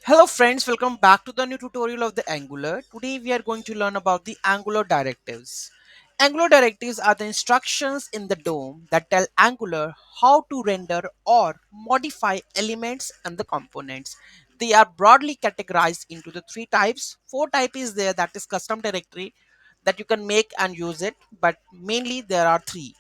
Hello friends, welcome back to the new tutorial of the Angular. Today we are going to learn about the Angular directives. Angular directives are the instructions in the DOM that tell Angular how to render or modify elements and the components. They are broadly categorized into the three types. Four type is there, that is custom directory that you can make and use it, but mainly there are three.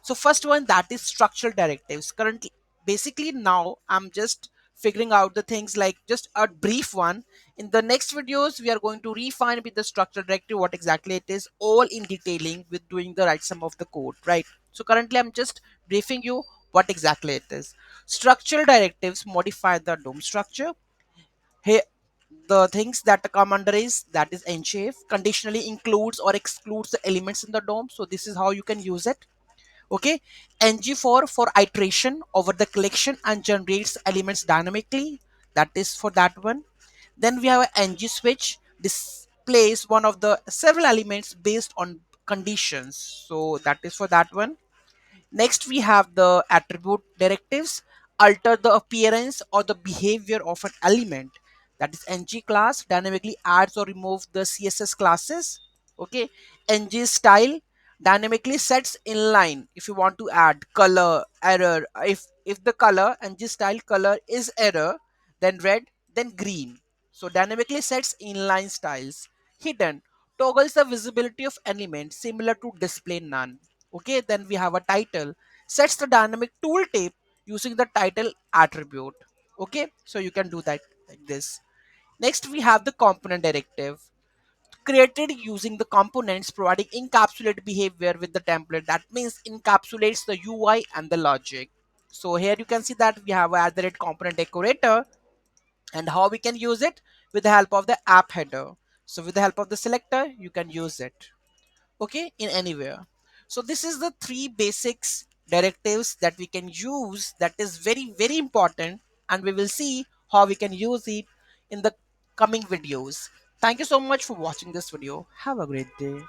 So first one, that is structural directives. Currently, basically now I'm just figuring out the things, like just a brief one. In the next videos we are going to refine with the structural directive what exactly it is, all in detailing with doing the right sum of the code, right? So currently I'm just briefing you what exactly it is. Structural directives modify the DOM structure. Here the things that come under is, that is ngIf conditionally includes or excludes the elements in the DOM. So this is how you can use it. Okay, ngFor for iteration over the collection and generates elements dynamically, that is for that one. Then we have a ngSwitch, displays one of the several elements based on conditions, so that is for that one. Next, we have the attribute directives, alter the appearance or the behavior of an element. That is ngClass, dynamically adds or removes the CSS classes. Okay, ngStyle dynamically sets inline if you want to add color, error. If the color ngStyle color is error, then red, then green. So dynamically sets inline styles. Hidden toggles the visibility of elements similar to display none. Okay, then we have a title, sets the dynamic tooltip using the title attribute. Okay, so you can do that like this. Next, we have the component directive, created using the components, providing encapsulate behavior with the template. That means encapsulates the UI and the logic. So here you can see that we have a component decorator, and how we can use it with the help of the app header. So with the help of the selector you can use it, okay, in anywhere. So this is the three basics directives that we can use, that is very important, and we will see how we can use it in the coming videos. Thank you so much for watching this video. Have a great day.